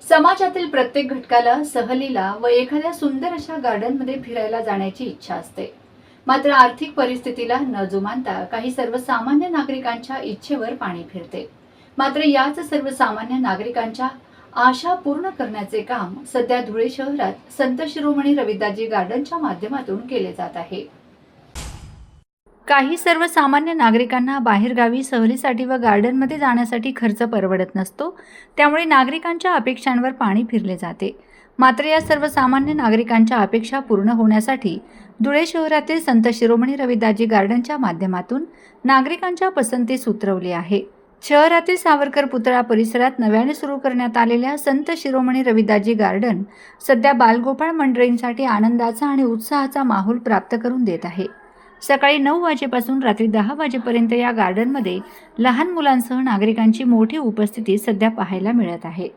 समाजातील प्रत्येक घटकाला सहलीला व एखाद्या सुंदर अशा गार्डनमध्ये फिरायला जाण्याची इच्छा असते. मात्र आर्थिक परिस्थितीला न जुमानता काही सर्वसामान्य नागरिकांच्या इच्छेवर पाणी फिरते. मात्र याच सर्वसामान्य नागरिकांच्या आशा पूर्ण करण्याचे काम सध्या धुळे शहरात संत शिरोमणी रविदासजी गार्डनच्या माध्यमातून केले जात आहे. काही सर्वसामान्य नागरिकांना बाहेरगावी सहलीसाठी व गार्डनमध्ये जाण्यासाठी खर्च परवडत नसतो. त्यामुळे नागरिकांच्या अपेक्षांवर पाणी फिरले जाते. मात्र या सर्वसामान्य नागरिकांच्या अपेक्षा पूर्ण होण्यासाठी धुळे शहरातील संत शिरोमणी रविदासजी गार्डनच्या माध्यमातून नागरिकांच्या पसंतीस उतरवले आहे. शहरातील सावरकर पुतळा परिसरात नव्याने सुरू करण्यात आलेल्या संत शिरोमणी रविदासजी गार्डन सध्या बालगोपाळ मंडळींसाठी आनंदाचा आणि उत्साहाचा माहोल प्राप्त करून देत आहे. सकाळी 9 वाजेपासून रात्री 10 वाजेपर्यंत या गार्डनमध्ये लहान मुलांसह नागरिकांची मोठी उपस्थिती सध्या पाहायला मिळत आहे.